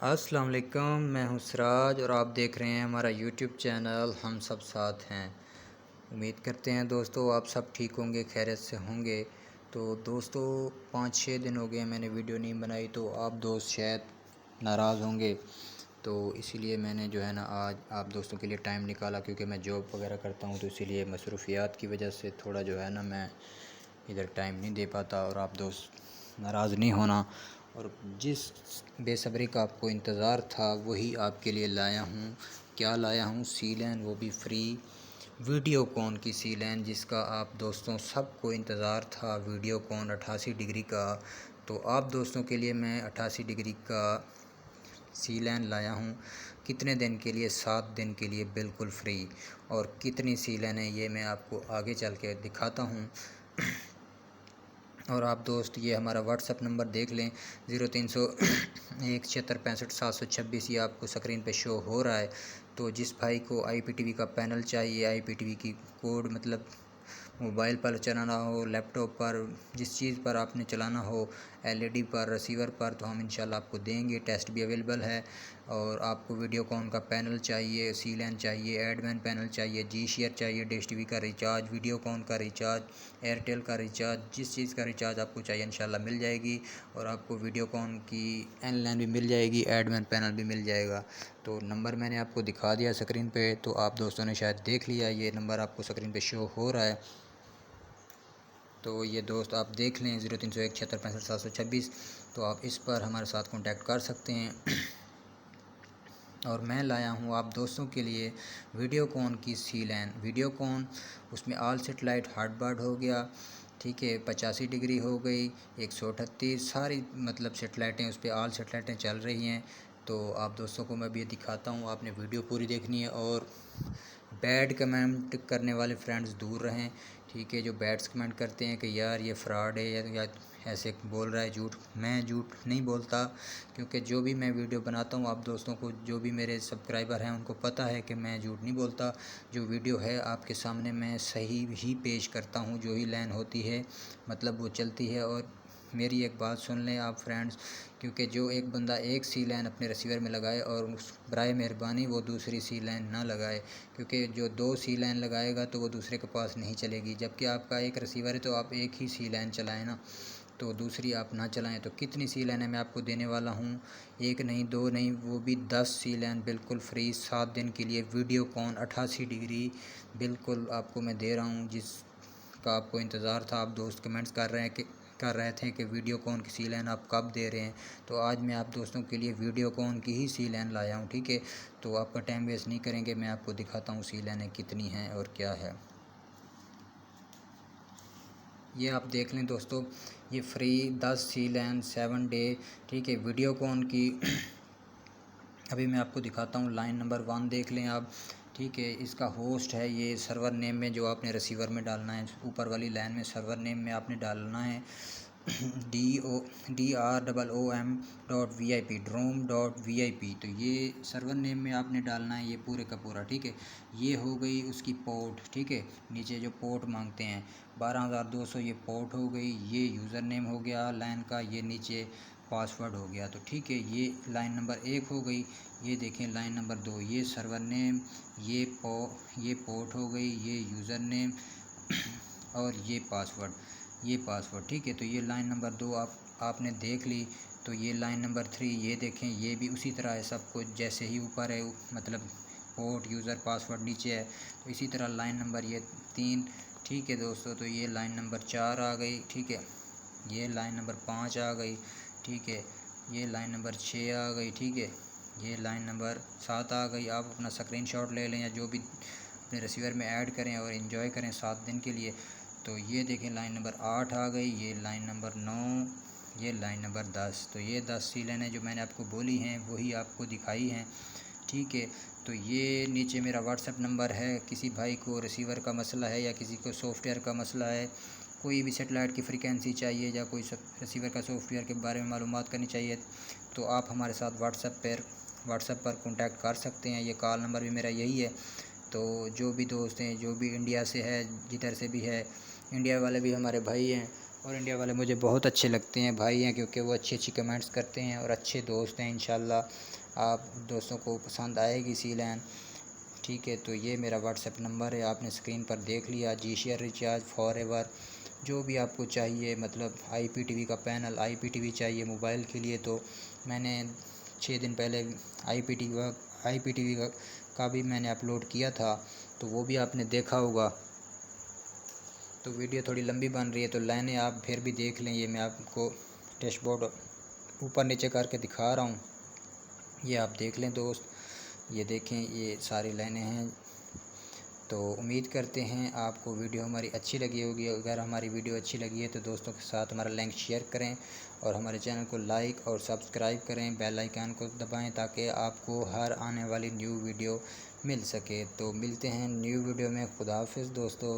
السلام علیکم، میں ہوں سراج اور آپ دیکھ رہے ہیں ہمارا یوٹیوب چینل ہم سب ساتھ ہیں۔ امید کرتے ہیں دوستو آپ سب ٹھیک ہوں گے، خیریت سے ہوں گے۔ تو دوستو 5-6 دن ہو گئے میں نے ویڈیو نہیں بنائی، تو آپ دوست شاید ناراض ہوں گے، تو اسی لیے میں نے جو ہے نا آج آپ دوستوں کے لیے ٹائم نکالا، کیونکہ میں جاب وغیرہ کرتا ہوں، تو اسی لیے مصروفیات کی وجہ سے تھوڑا جو ہے نا میں ادھر ٹائم نہیں دے پاتا، اور آپ دوست ناراض نہیں ہونا۔ اور جس بے صبری کا آپ کو انتظار تھا وہی آپ کے لیے لایا ہوں۔ کیا لایا ہوں؟ سی لین، وہ بھی فری، ویڈیو کون کی سی لین، جس کا آپ دوستوں سب کو انتظار تھا، ویڈیو کون 88 ڈگری کا۔ تو آپ دوستوں کے لیے میں 88 ڈگری کا سی لین لایا ہوں۔ کتنے دن کے لیے؟ 7 دن کے لیے بالکل فری۔ اور کتنی سی لین ہے یہ میں آپ کو آگے چل کے دکھاتا ہوں۔ اور آپ دوست یہ ہمارا واٹس ایپ نمبر دیکھ لیں، 0301 76 65 726، یہ آپ کو سکرین پہ شو ہو رہا ہے۔ تو جس بھائی کو آئی پی ٹی وی کا پینل چاہیے، آئی پی ٹی وی کی کوڈ، مطلب موبائل پر چلانا ہو، لیپ ٹاپ پر، جس چیز پر آپ نے چلانا ہو، ایل ای ڈی پر، ریسیور پر، تو ہم انشاءاللہ آپ کو دیں گے۔ ٹیسٹ بھی اویلیبل ہے۔ اور آپ کو ویڈیو کون کا پینل چاہیے، سی لین چاہیے، ایڈ مین پینل چاہیے، جی شیئر چاہیے، ڈیش ٹی وی کا ریچارج، ویڈیو کون کا ریچارج، ایئرٹیل کا ریچارج، جس چیز کا ریچارج آپ کو چاہیے انشاءاللہ مل جائے گی۔ اور آپ کو ویڈیو کون کی این لائن بھی مل جائے گی، ایڈ مین پینل بھی مل جائے گا۔ تو نمبر میں نے آپ کو دکھا دیا سکرین پہ، تو آپ دوستوں نے شاید دیکھ لیا، یہ نمبر آپ کو سکرین پہ شو ہو رہا ہے۔ تو یہ دوست آپ دیکھ لیں، 0301 76 65 726، تو آپ اس پر ہمارے ساتھ کانٹیکٹ کر سکتے ہیں۔ اور میں لایا ہوں آپ دوستوں کے لیے ویڈیو کون کی سی لین، ویڈیو کون، اس میں آل سیٹلائٹ ہارڈ بارڈ ہو گیا، ٹھیک ہے، 85 ڈگری ہو گئی، 138، ساری مطلب سیٹلائٹیں اس پہ، آل سیٹلائٹیں چل رہی ہیں۔ تو آپ دوستوں کو میں بھی یہ دکھاتا ہوں، آپ نے ویڈیو پوری دیکھنی ہے۔ اور بیڈ کمنٹ کرنے والے فرینڈز دور رہیں، ٹھیک ہے، جو بیڈس کمنٹ کرتے ہیں کہ یار یہ فراڈ ہے یا ایسے بول رہا ہے جھوٹ، میں جھوٹ نہیں بولتا، کیونکہ جو بھی میں ویڈیو بناتا ہوں آپ دوستوں کو، جو بھی میرے سبسکرائبر ہیں ان کو پتہ ہے کہ میں جھوٹ نہیں بولتا۔ جو ویڈیو ہے آپ کے سامنے میں صحیح ہی پیش کرتا ہوں، جو ہی لین ہوتی ہے مطلب وہ چلتی ہے۔ اور میری ایک بات سن لیں آپ فرینڈز، کیونکہ جو ایک بندہ ایک سی لین اپنے ریسیور میں لگائے اور برائے مہربانی وہ دوسری سی لین نہ لگائے، کیونکہ جو 2 سی لین لگائے گا تو وہ دوسرے کے پاس نہیں چلے گی، جبکہ آپ کا ایک ریسیور ہے تو آپ ایک ہی سی لین چلائیں نا، تو دوسری آپ نہ چلائیں۔ تو کتنی سی لینیں میں آپ کو دینے والا ہوں؟ 1 نہیں، 2 نہیں، وہ بھی 10 سی لین بالکل فری، 7 دن کے لیے، ویڈیو کون 88 ڈگری بالکل آپ کو میں دے رہا ہوں، جس کا آپ کو انتظار تھا۔ آپ دوست کمنٹس کر رہے تھے کہ ویڈیو کون کی سی لین آپ کب دے رہے ہیں، تو آج میں آپ دوستوں کے لیے ویڈیو کون کی ہی سی لین لایا ہوں، ٹھیک ہے۔ تو آپ کا ٹائم ویسٹ نہیں کریں گے، میں آپ کو دکھاتا ہوں سی لینیں کتنی ہیں اور کیا ہے۔ یہ آپ دیکھ لیں دوستو، یہ فری 10 سی لین 7 ڈے، ٹھیک ہے، ویڈیو کون کی ابھی میں آپ کو دکھاتا ہوں۔ لائن نمبر 1 دیکھ لیں آپ، ٹھیک ہے، اس کا ہوسٹ ہے یہ، سرور نیم میں جو آپ نے ریسیور میں ڈالنا ہے، اوپر والی لائن میں سرور نیم میں آپ نے ڈالنا ہے DROOM.VIP، DROOM.VIP، تو یہ سرور نیم میں آپ نے ڈالنا ہے یہ پورے کا پورا، ٹھیک ہے۔ یہ ہو گئی اس کی پورٹ، ٹھیک ہے، نیچے جو پورٹ مانگتے ہیں 12200، یہ پورٹ ہو گئی، یہ یوزر نیم ہو گیا لائن کا، یہ نیچے پاسورڈ ہو گیا، تو ٹھیک ہے، یہ لائن نمبر 1 ہو گئی۔ یہ دیکھیں لائن نمبر 2، یہ سرور نیم، یہ پورٹ ہو گئی، یہ یوزر نیم اور یہ پاسورڈ، ٹھیک ہے۔ تو یہ لائن نمبر 2 آپ نے دیکھ لی۔ تو یہ لائن نمبر 3 یہ دیکھیں، یہ بھی اسی طرح ہے، سب کچھ جیسے ہی اوپر ہے، مطلب پورٹ، یوزر، پاسورڈ نیچے ہے، تو اسی طرح لائن نمبر یہ 3، ٹھیک ہے دوستو۔ تو یہ لائن نمبر 4 آ گئی، ٹھیک ہے، یہ لائن نمبر 5 آ گئی، ٹھیک ہے، یہ لائن نمبر 6 آ گئی، ٹھیک ہے، یہ لائن نمبر 7 آ گئی۔ آپ اپنا سکرین شاٹ لے لیں یا جو بھی اپنے ریسیور میں ایڈ کریں اور انجوائے کریں 7 دن کے لیے۔ تو یہ دیکھیں لائن نمبر 8 آ گئی، یہ لائن نمبر 9، یہ لائن نمبر 10، تو یہ 10 سی لینیں جو میں نے آپ کو بولی ہیں وہی آپ کو دکھائی ہیں، ٹھیک ہے۔ تو یہ نیچے میرا واٹس ایپ نمبر ہے، کسی بھائی کو ریسیور کا مسئلہ ہے یا کسی کو سافٹ ویئر کا مسئلہ ہے، کوئی بھی سیٹلائٹ کی فریکوینسی چاہیے یا کوئی ریسیور کا سافٹ ویئر کے بارے میں معلومات کرنی چاہیے، تو آپ ہمارے ساتھ واٹس ایپ پر کانٹیکٹ کر سکتے ہیں۔ یہ کال نمبر بھی میرا یہی ہے۔ تو جو بھی دوست ہیں، جو بھی انڈیا سے ہے، جدھر سے بھی ہے، انڈیا والے بھی ہمارے بھائی ہیں، اور انڈیا والے مجھے بہت اچھے لگتے ہیں، بھائی ہیں، کیونکہ وہ اچھی اچھی کمنٹس کرتے ہیں اور اچھے دوست ہیں۔ انشاءاللہ آپ دوستوں کو پسند آئے گی سی لین، ٹھیک ہے۔ تو یہ میرا واٹس ایپ نمبر ہے، آپ نے اسکرین پر دیکھ لیا۔ جی شیئر ریچارج فار ایور، جو بھی آپ کو چاہیے، مطلب آئی پی ٹی وی کا پینل، آئی پی ٹی وی چاہیے موبائل کے لیے، تو میں نے 6 دن پہلے آئی پی ٹی وی کا بھی میں نے اپلوڈ کیا تھا، تو وہ بھی آپ نے دیکھا ہوگا۔ تو ویڈیو تھوڑی لمبی بن رہی ہے تو لائنیں آپ پھر بھی دیکھ لیں۔ یہ میں آپ کو ڈیش بورڈ اوپر نیچے کر کے دکھا رہا ہوں، یہ آپ دیکھ لیں دوست، یہ دیکھیں یہ ساری لائنیں ہیں۔ تو امید کرتے ہیں آپ کو ویڈیو ہماری اچھی لگی ہوگی۔ اگر ہماری ویڈیو اچھی لگی ہے تو دوستوں کے ساتھ ہمارا لنک شیئر کریں اور ہمارے چینل کو لائک اور سبسکرائب کریں، بیل آئیکن کو دبائیں تاکہ آپ کو ہر آنے والی نیو ویڈیو مل سکے۔ تو ملتے ہیں نیو ویڈیو میں، خدا حافظ دوستو۔